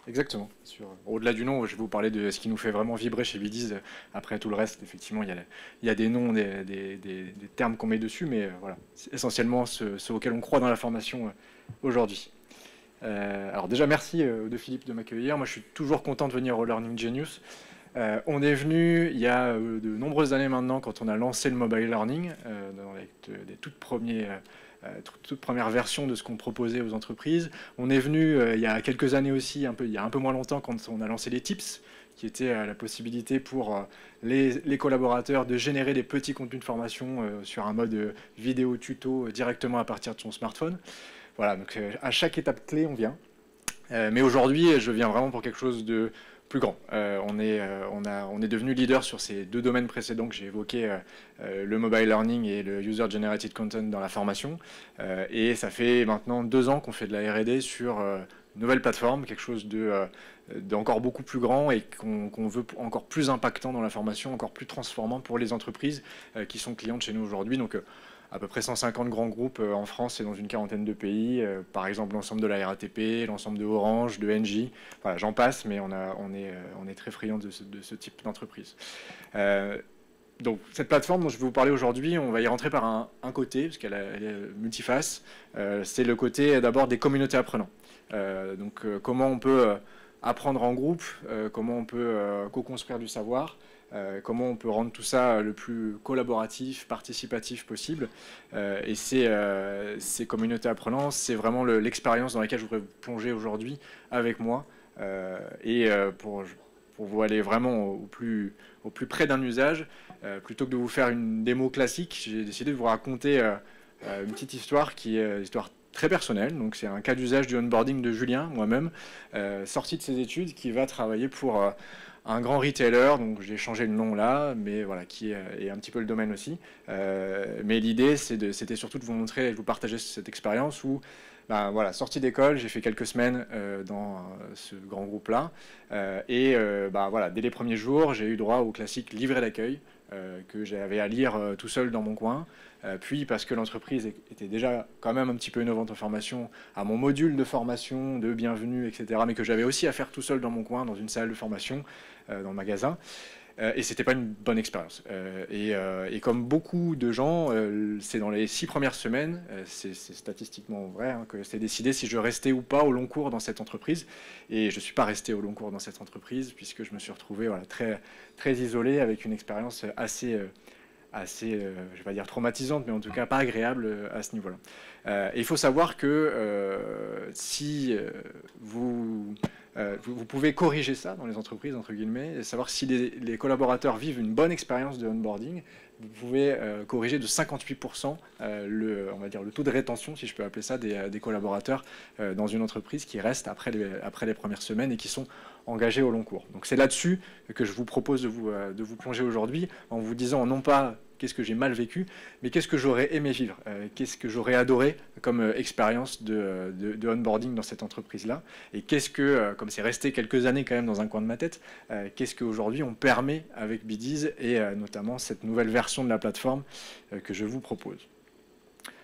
Exactement. Au-delà du nom, je vais vous parler de ce qui nous fait vraiment vibrer chez Bdiz. Après tout le reste, effectivement, il y a des noms, des termes qu'on met dessus, mais voilà, c'est essentiellement ceux auxquels on croit dans la formation aujourd'hui. Alors déjà, merci de Philippe de m'accueillir. Moi, je suis toujours content de venir au Learning Genius. On est venu il y a de nombreuses années maintenant, quand on a lancé le mobile learning, avec des toutes premières versions de ce qu'on proposait aux entreprises. On est venu il y a quelques années aussi, il y a un peu moins longtemps, quand on a lancé les tips, qui était la possibilité pour les collaborateurs de générer des petits contenus de formation sur un mode vidéo tuto directement à partir de son smartphone. Voilà, donc à chaque étape clé, on vient. Mais aujourd'hui, je viens vraiment pour quelque chose de plus grand. On est devenu leader sur ces deux domaines précédents que j'ai évoqués, le mobile learning et le user generated content dans la formation. Et ça fait maintenant 2 ans qu'on fait de la R&D sur une nouvelle plateforme, quelque chose d'encore beaucoup plus grand et qu'on veut encore plus impactant dans la formation, encore plus transformant pour les entreprises qui sont clientes chez nous aujourd'hui. Donc à peu près 150 grands groupes en France et dans une quarantaine de pays, par exemple l'ensemble de la RATP, l'ensemble de Orange, de Engie, voilà, j'en passe, mais on est très friand de ce type d'entreprise. Donc cette plateforme dont je vais vous parler aujourd'hui, on va y rentrer par un côté, parce elle est multiface, c'est le côté d'abord des communautés apprenants. Comment on peut apprendre en groupe, comment on peut co-construire du savoir, comment on peut rendre tout ça le plus collaboratif, participatif possible. Et ces communautés apprenantes, c'est vraiment l'expérience dans laquelle je voudrais vous plonger aujourd'hui avec moi. Pour vous aller vraiment au plus près d'un usage, plutôt que de vous faire une démo classique, j'ai décidé de vous raconter une petite histoire qui est une histoire très personnelle. Donc c'est un cas d'usage du onboarding de Julien, moi-même, sorti de ses études, qui va travailler pour un grand retailer, donc j'ai changé le nom là, mais voilà, qui est un petit peu le domaine aussi. Mais l'idée, c'était surtout de vous montrer et de vous partager cette expérience où, ben, voilà, sortie d'école, j'ai fait quelques semaines dans ce grand groupe-là. Ben, voilà, dès les premiers jours, j'ai eu droit au classique livret d'accueil que j'avais à lire tout seul dans mon coin. Puis parce que l'entreprise était déjà quand même un petit peu innovante en formation, à mon module de formation, de bienvenue, etc., mais que j'avais aussi à faire tout seul dans mon coin, dans une salle de formation, dans le magasin. Et c'était pas une bonne expérience. Et comme beaucoup de gens, c'est dans les 6 premières semaines, c'est statistiquement vrai, hein, que c'est décidé si je restais ou pas au long cours dans cette entreprise. Et je suis pas resté au long cours dans cette entreprise, puisque je me suis retrouvé voilà, très, très isolé, avec une expérience assez je vais pas dire traumatisante, mais en tout cas pas agréable à ce niveau-là. Et il faut savoir que si vous pouvez corriger ça dans les entreprises, entre guillemets, et savoir si les collaborateurs vivent une bonne expérience de onboarding, vous pouvez corriger de 58% on va dire le taux de rétention, si je peux appeler ça, des collaborateurs dans une entreprise qui restent après les premières semaines et qui sont engagés au long cours. Donc c'est là-dessus que je vous propose de vous plonger aujourd'hui, en vous disant non pas qu'est-ce que j'ai mal vécu, mais qu'est-ce que j'aurais aimé vivre, qu'est-ce que j'aurais adoré comme expérience de onboarding dans cette entreprise-là, et qu'est-ce que, comme c'est resté quelques années quand même dans un coin de ma tête, qu'est-ce qu'aujourd'hui on permet avec Bdiz et notamment cette nouvelle version de la plateforme que je vous propose.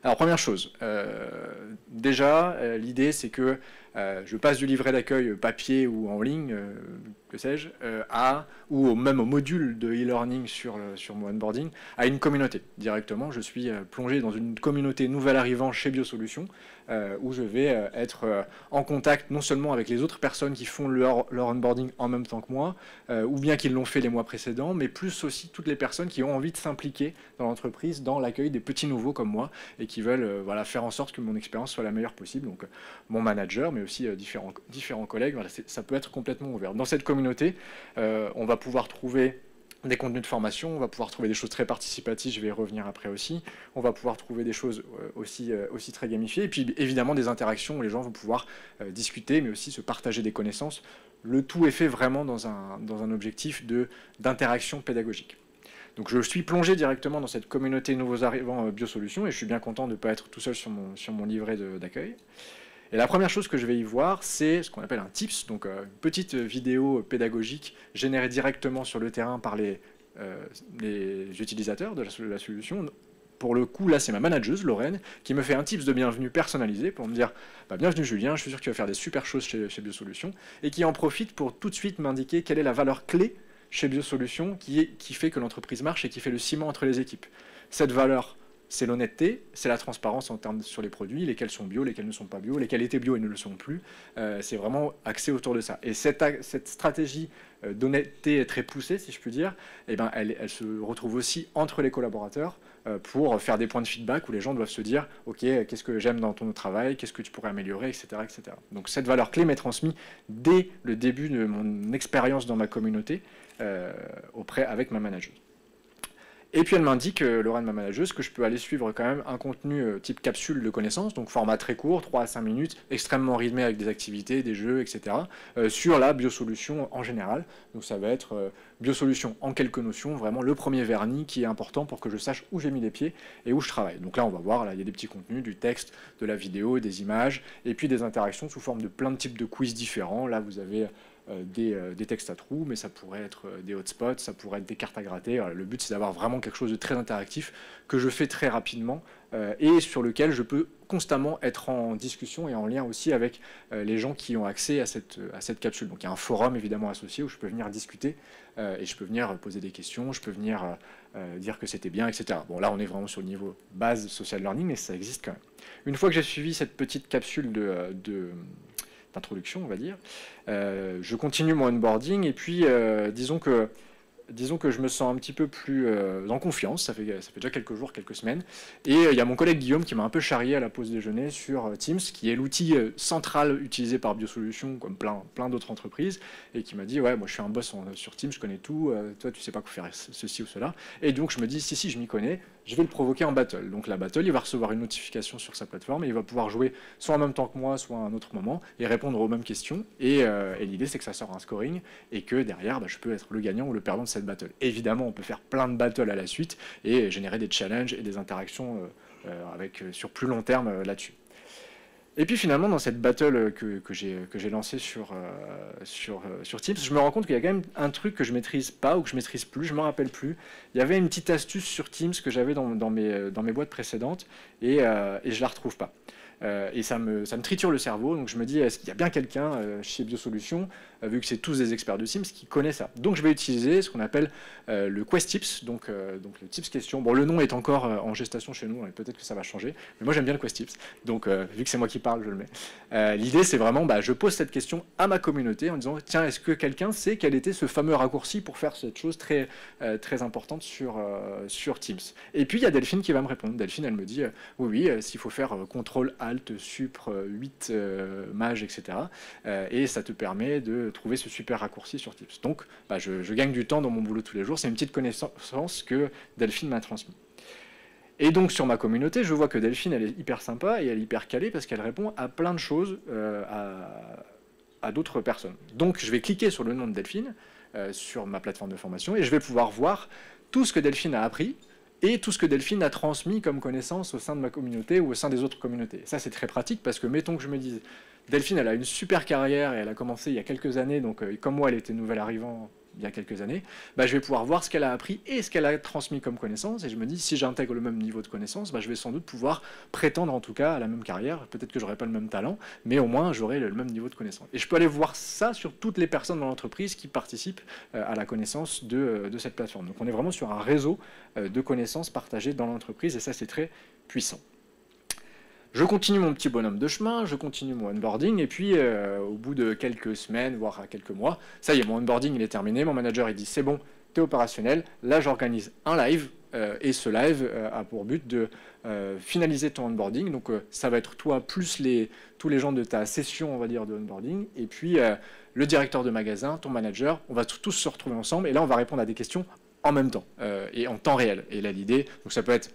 Alors première chose, déjà l'idée c'est que je passe du livret d'accueil papier ou en ligne, que sais-je, ou même au module de e-learning sur mon onboarding, à une communauté directement. Je suis plongé dans une communauté nouvel arrivant chez Biosolutions, où je vais être en contact non seulement avec les autres personnes qui font leur onboarding en même temps que moi, ou bien qui l'ont fait les mois précédents, mais plus aussi toutes les personnes qui ont envie de s'impliquer dans l'entreprise, dans l'accueil des petits nouveaux comme moi, et qui veulent voilà, faire en sorte que mon expérience soit la meilleure possible. Donc mon manager, mais aussi différents collègues, voilà, ça peut être complètement ouvert. Dans cette communauté, on va pouvoir trouver des contenus de formation, on va pouvoir trouver des choses très participatives, je vais y revenir après aussi, on va pouvoir trouver des choses aussi très gamifiées, et puis évidemment des interactions où les gens vont pouvoir discuter, mais aussi se partager des connaissances. Le tout est fait vraiment dans un objectif d'interaction pédagogique. Donc je suis plongé directement dans cette communauté nouveaux arrivants Biosolutions, et je suis bien content de ne pas être tout seul sur mon livret d'accueil. Et la première chose que je vais y voir, c'est ce qu'on appelle un tips, donc une petite vidéo pédagogique générée directement sur le terrain par les utilisateurs de la solution, pour le coup, là, c'est ma manageuse, Lorraine, qui me fait un tips de bienvenue personnalisé pour me dire bah, bienvenue Julien, je suis sûr que tu vas faire des super choses chez Biosolutions, et qui en profite pour tout de suite m'indiquer quelle est la valeur clé chez Biosolutions qui fait que l'entreprise marche et qui fait le ciment entre les équipes. Cette valeur, c'est l'honnêteté, c'est la transparence en termes sur les produits, lesquels sont bio, lesquels ne sont pas bio, lesquels étaient bio et ne le sont plus. C'est vraiment axé autour de ça. Et cette stratégie d'honnêteté très poussée, si je puis dire, eh ben, elle se retrouve aussi entre les collaborateurs pour faire des points de feedback où les gens doivent se dire « Ok, qu'est-ce que j'aime dans ton travail, qu'est-ce que tu pourrais améliorer, etc. etc. » Donc cette valeur clé m'est transmise dès le début de mon expérience dans ma communauté avec ma manageuse. Et puis elle m'indique, Lorraine, ma manageuse, que je peux aller suivre quand même un contenu type capsule de connaissances, donc format très court, 3 à 5 minutes, extrêmement rythmé avec des activités, des jeux, etc., sur la biosolution en général. Donc ça va être biosolution en quelques notions, vraiment le premier vernis qui est important pour que je sache où j'ai mis les pieds et où je travaille. Donc là on va voir, là, il y a des petits contenus, du texte, de la vidéo, des images, et puis des interactions sous forme de plein de types de quiz différents. Là vous avez des textes à trous, mais ça pourrait être des hotspots, ça pourrait être des cartes à gratter. Alors, le but, c'est d'avoir vraiment quelque chose de très interactif que je fais très rapidement et sur lequel je peux constamment être en discussion et en lien aussi avec les gens qui ont accès à cette capsule. Donc il y a un forum évidemment associé où je peux venir discuter et je peux venir poser des questions, je peux venir dire que c'était bien, etc. Bon, là, on est vraiment sur le niveau base social learning, mais ça existe quand même. Une fois que j'ai suivi cette petite capsule d'introduction, on va dire. Je continue mon onboarding et puis disons que je me sens un petit peu plus en confiance, ça fait déjà quelques jours, quelques semaines, et il y a mon collègue Guillaume qui m'a un peu charrié à la pause déjeuner sur Teams, qui est l'outil central utilisé par Biosolutions, comme plein d'autres entreprises, et qui m'a dit, ouais, moi je suis un boss sur Teams, je connais tout, toi tu sais pas quoi faire ceci ou cela, et donc je me dis, si, je m'y connais, je vais le provoquer en battle. Donc la battle, il va recevoir une notification sur sa plateforme, et il va pouvoir jouer soit en même temps que moi, soit à un autre moment, et répondre aux mêmes questions, et l'idée c'est que ça sort un scoring, et que derrière, je peux être le gagnant ou le perdant de cette battle. Évidemment, on peut faire plein de battles à la suite et générer des challenges et des interactions sur plus long terme là-dessus. Et puis finalement, dans cette battle que j'ai lancée sur Teams, je me rends compte qu'il y a quand même un truc que je maîtrise pas ou que je maîtrise plus, je me rappelle plus. Il y avait une petite astuce sur Teams que j'avais dans mes boîtes précédentes et je la retrouve pas. Et ça me triture le cerveau, donc je me dis, est-ce qu'il y a bien quelqu'un chez Biosolutions, vu que c'est tous des experts de Teams, qui connaît ça. Donc je vais utiliser ce qu'on appelle le Quest Tips, donc le Tips question. Bon, le nom est encore en gestation chez nous, et peut-être que ça va changer, mais moi j'aime bien le Quest Tips, donc vu que c'est moi qui parle, je le mets. L'idée c'est vraiment, je pose cette question à ma communauté en disant, tiens, est-ce que quelqu'un sait quel était ce fameux raccourci pour faire cette chose très importante sur Teams? Et puis il y a Delphine qui va me répondre. Delphine, elle me dit, oui, s'il faut faire CTRL, Alt, Supr, 8, Maj, etc. Et ça te permet de trouver ce super raccourci sur Teams. Donc, je gagne du temps dans mon boulot tous les jours. C'est une petite connaissance que Delphine m'a transmise. Et donc, sur ma communauté, je vois que Delphine, elle est hyper sympa et elle est hyper calée parce qu'elle répond à plein de choses à d'autres personnes. Donc, je vais cliquer sur le nom de Delphine sur ma plateforme de formation et je vais pouvoir voir tout ce que Delphine a appris et tout ce que Delphine a transmis comme connaissance au sein de ma communauté ou au sein des autres communautés. Ça, c'est très pratique parce que, mettons que je me dise, Delphine, elle a une super carrière et elle a commencé il y a quelques années, donc comme moi, elle était nouvelle arrivant il y a quelques années, je vais pouvoir voir ce qu'elle a appris et ce qu'elle a transmis comme connaissance, et je me dis, si j'intègre le même niveau de connaissance, je vais sans doute pouvoir prétendre en tout cas à la même carrière, peut-être que j'aurai pas le même talent, mais au moins j'aurai le même niveau de connaissance. Et je peux aller voir ça sur toutes les personnes dans l'entreprise qui participent à la connaissance de cette plateforme. Donc on est vraiment sur un réseau de connaissances partagées dans l'entreprise, et ça c'est très puissant. Je continue mon petit bonhomme de chemin, je continue mon onboarding, et puis au bout de quelques semaines, voire quelques mois, ça y est, mon onboarding il est terminé, mon manager il dit c'est bon, t'es opérationnel, là j'organise un live, et ce live a pour but de finaliser ton onboarding, donc ça va être toi plus tous les gens de ta session, on va dire, de onboarding, et puis le directeur de magasin, ton manager, on va tous se retrouver ensemble, et là on va répondre à des questions en même temps et en temps réel. Et là, l'idée, donc ça peut être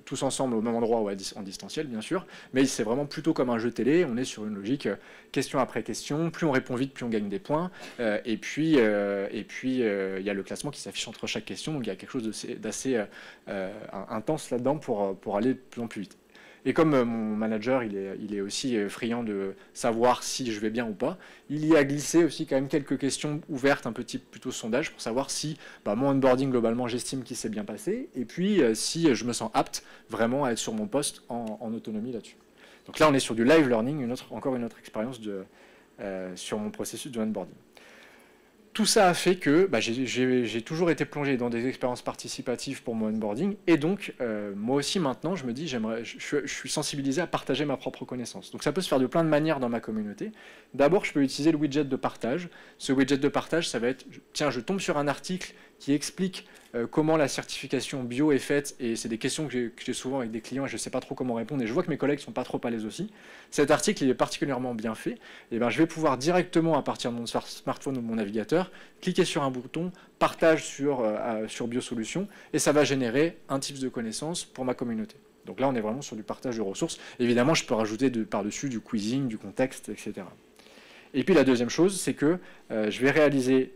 tous ensemble au même endroit ou en distanciel, bien sûr, mais c'est vraiment plutôt comme un jeu télé. On est sur une logique question après question. Plus on répond vite, plus on gagne des points. Et puis, il y a le classement qui s'affiche entre chaque question. Donc, il y a quelque chose d'assez intense là-dedans pour aller de plus en plus vite. Et comme mon manager, il est aussi friand de savoir si je vais bien ou pas, il y a glissé aussi quand même quelques questions ouvertes, un petit plutôt sondage, pour savoir si mon onboarding, globalement, j'estime qu'il s'est bien passé, et puis si je me sens apte vraiment à être sur mon poste en autonomie là-dessus. Donc là, on est sur du live learning, encore une autre expérience sur mon processus de onboarding. Tout ça a fait que j'ai toujours été plongé dans des expériences participatives pour mon onboarding, et donc moi aussi maintenant je me dis je suis sensibilisé à partager ma propre connaissance. Donc ça peut se faire de plein de manières dans ma communauté. D'abord, je peux utiliser le widget de partage. Ce widget de partage, ça va être, tiens, je tombe sur un article qui explique comment la certification bio est faite, et c'est des questions que j'ai souvent avec des clients et je ne sais pas trop comment répondre, et je vois que mes collègues ne sont pas trop à l'aise aussi. Cet article, il est particulièrement bien fait, et je vais pouvoir directement, à partir de mon smartphone ou de mon navigateur, cliquer sur un bouton, partage sur Biosolutions, et ça va générer un type de connaissance pour ma communauté. Donc là, on est vraiment sur du partage de ressources. Évidemment, je peux rajouter par-dessus du quizzing, du contexte, etc. Et puis la deuxième chose, c'est que je vais réaliser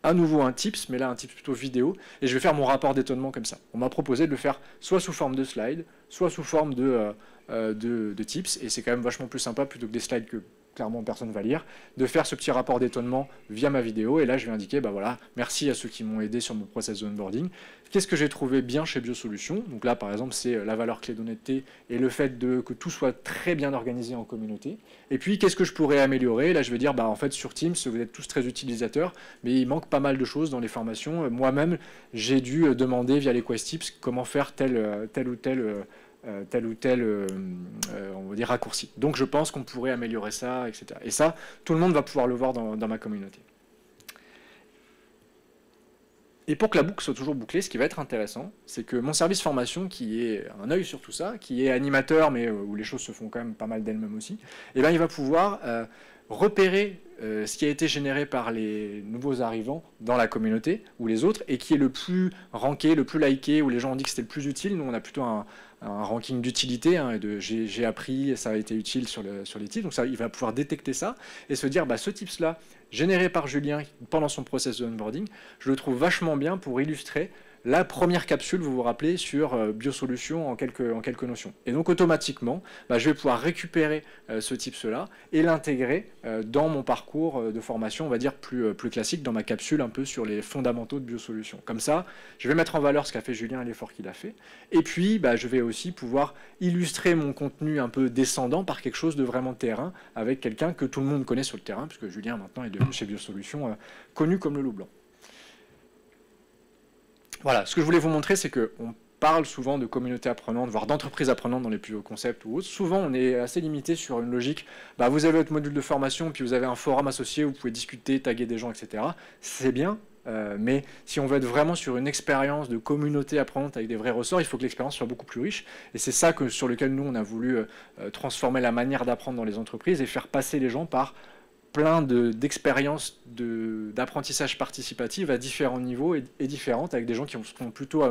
à nouveau un tips, mais là un tips plutôt vidéo, et je vais faire mon rapport d'étonnement comme ça. On m'a proposé de le faire soit sous forme de slide, soit sous forme de tips, et c'est quand même vachement plus sympa plutôt que des slides que clairement personne ne va lire, de faire ce petit rapport d'étonnement via ma vidéo, et là je vais indiquer, voilà, merci à ceux qui m'ont aidé sur mon process de onboarding. Qu'est-ce que j'ai trouvé bien chez Biosolutions? Donc là par exemple c'est la valeur clé d'honnêteté et le fait que tout soit très bien organisé en communauté. Et puis qu'est-ce que je pourrais améliorer? Là je vais dire, en fait sur Teams vous êtes tous très utilisateurs, mais il manque pas mal de choses dans les formations. Moi-même j'ai dû demander via les Quest Tips comment faire tel ou tel on va dire, raccourci. Donc je pense qu'on pourrait améliorer ça, etc. Et ça, tout le monde va pouvoir le voir dans ma communauté. Et pour que la boucle soit toujours bouclée, ce qui va être intéressant, c'est que mon service formation, qui est un œil sur tout ça, qui est animateur, mais où les choses se font quand même pas mal d'elles-mêmes aussi, il va pouvoir repérer ce qui a été généré par les nouveaux arrivants dans la communauté, ou les autres, et qui est le plus ranké, le plus liké, où les gens ont dit que c'était le plus utile. Nous, on a plutôt un ranking d'utilité, j'ai appris, ça a été utile sur les tips, donc ça, il va pouvoir détecter ça, et se dire, ce tips-là, généré par Julien pendant son process de onboarding, je le trouve vachement bien pour illustrer la première capsule, vous vous rappelez, sur Biosolutions en quelques notions. Et donc automatiquement, je vais pouvoir récupérer ce tips-là et l'intégrer dans mon parcours de formation, on va dire plus classique, dans ma capsule un peu sur les fondamentaux de Biosolutions. Comme ça, je vais mettre en valeur ce qu'a fait Julien et l'effort qu'il a fait. Et puis, je vais aussi pouvoir illustrer mon contenu un peu descendant par quelque chose de vraiment terrain, avec quelqu'un que tout le monde connaît sur le terrain, puisque Julien maintenant est devenu chez Biosolutions connu comme le loup blanc. Voilà, ce que je voulais vous montrer, c'est qu'on parle souvent de communauté apprenante, voire d'entreprise apprenante dans les plus hauts concepts ou autres. Souvent, on est assez limité sur une logique. Vous avez votre module de formation, puis vous avez un forum associé où vous pouvez discuter, taguer des gens, etc. C'est bien, mais si on veut être vraiment sur une expérience de communauté apprenante avec des vrais ressorts, il faut que l'expérience soit beaucoup plus riche. Et c'est ça sur lequel nous, on a voulu transformer la manière d'apprendre dans les entreprises et faire passer les gens par plein d'expériences d'apprentissage participatif à différents niveaux et différentes, avec des gens qui seront plutôt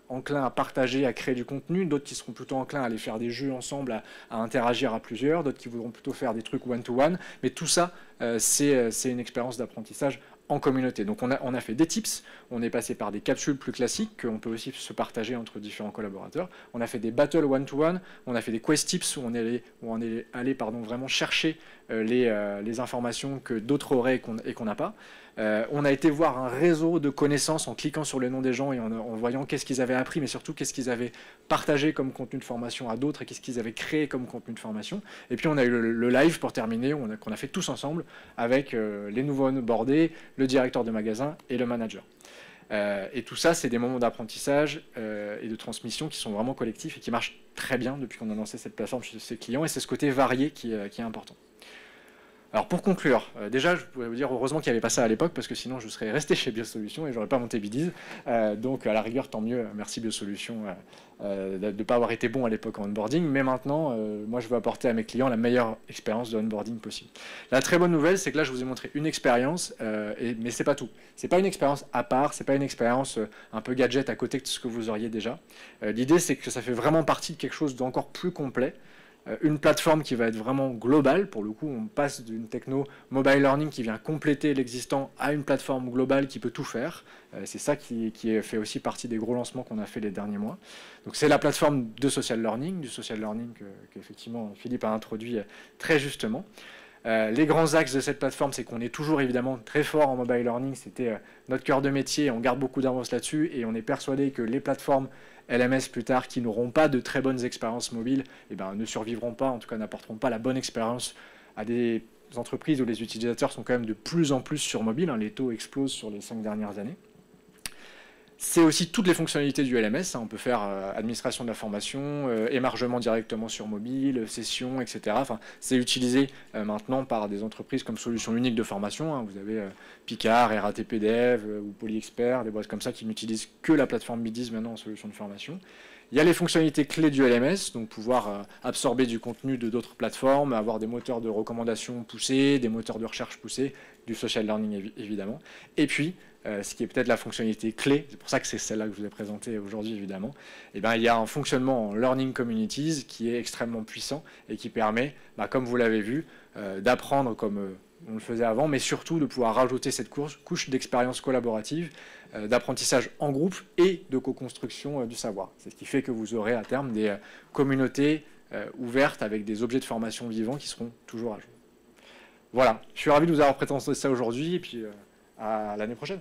enclins à partager, à créer du contenu, d'autres qui seront plutôt enclins à aller faire des jeux ensemble, à interagir à plusieurs, d'autres qui voudront plutôt faire des trucs one-to-one, mais tout ça, c'est une expérience d'apprentissage en communauté. Donc on a fait des tips, on est passé par des capsules plus classiques qu'on peut aussi se partager entre différents collaborateurs, on a fait des battles one-to-one, on a fait des quest tips où on est allé vraiment chercher les informations que d'autres auraient et qu'on n'a pas. On a été voir un réseau de connaissances en cliquant sur les noms des gens et en voyant qu'est-ce qu'ils avaient appris, mais surtout qu'est-ce qu'ils avaient partagé comme contenu de formation à d'autres et qu'est-ce qu'ils avaient créé comme contenu de formation. Et puis on a eu le live pour terminer, qu'on a fait tous ensemble avec les nouveaux onboardés, le directeur de magasin et le manager. Et tout ça, c'est des moments d'apprentissage et de transmission qui sont vraiment collectifs et qui marchent très bien depuis qu'on a lancé cette plateforme chez ses clients, et c'est ce côté varié qui est important. Alors pour conclure, déjà je pourrais vous dire heureusement qu'il n'y avait pas ça à l'époque, parce que sinon je serais resté chez Biosolutions et j'aurais pas monté Bidiz. Donc à la rigueur tant mieux, merci Biosolutions de ne pas avoir été bon à l'époque en onboarding, mais maintenant moi je veux apporter à mes clients la meilleure expérience de onboarding possible. La très bonne nouvelle, c'est que là je vous ai montré une expérience, mais c'est pas tout. C'est pas une expérience à part, c'est pas une expérience un peu gadget à côté de ce que vous auriez déjà. L'idée c'est que ça fait vraiment partie de quelque chose d'encore plus complet. une plateforme qui va être vraiment globale. Pour le coup, on passe d'une techno mobile learning qui vient compléter l'existant à une plateforme globale qui peut tout faire. C'est ça qui fait aussi partie des gros lancements qu'on a fait les derniers mois. Donc c'est la plateforme de social learning, du social learning qu'effectivement Philippe a introduit très justement. Les grands axes de cette plateforme, c'est qu'on est toujours évidemment très fort en mobile learning, c'était notre cœur de métier, on garde beaucoup d'avance là-dessus et on est persuadé que les plateformes LMS plus tard qui n'auront pas de très bonnes expériences mobiles ne survivront pas, en tout cas n'apporteront pas la bonne expérience à des entreprises où les utilisateurs sont quand même de plus en plus sur mobile, les taux explosent sur les 5 dernières années. C'est aussi toutes les fonctionnalités du LMS, on peut faire administration de la formation, émargement directement sur mobile, session, etc. Enfin, c'est utilisé maintenant par des entreprises comme solution unique de formation. Vous avez Picard, RATP Dev ou PolyExpert, des boîtes comme ça qui n'utilisent que la plateforme Bdiz maintenant en solution de formation. Il y a les fonctionnalités clés du LMS, donc pouvoir absorber du contenu de d'autres plateformes, avoir des moteurs de recommandation poussés, des moteurs de recherche poussés, du social learning évidemment. Et puis, ce qui est peut-être la fonctionnalité clé, c'est pour ça que c'est celle-là que je vous ai présentée aujourd'hui évidemment, il y a un fonctionnement en Learning Communities qui est extrêmement puissant et qui permet, comme vous l'avez vu, d'apprendre comme on le faisait avant, mais surtout de pouvoir rajouter cette couche d'expérience collaborative, d'apprentissage en groupe et de co-construction du savoir. C'est ce qui fait que vous aurez à terme des communautés ouvertes avec des objets de formation vivants qui seront toujours à jour. Voilà, je suis ravi de vous avoir présenté ça aujourd'hui et puis à l'année prochaine.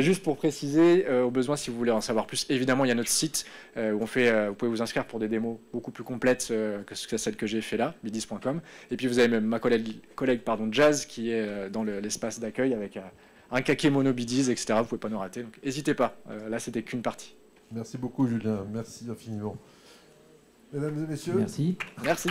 Juste pour préciser, au besoin, si vous voulez en savoir plus, évidemment, il y a notre site où vous pouvez vous inscrire pour des démos beaucoup plus complètes que celle que j'ai fait là, bdiz.com. Et puis vous avez même ma collègue Jazz qui est dans l'espace d'accueil avec un kakémono Bdiz, etc. Vous ne pouvez pas nous rater. Donc n'hésitez pas, là c'était qu'une partie. Merci beaucoup Julien, merci infiniment. Mesdames et messieurs. Merci. Merci.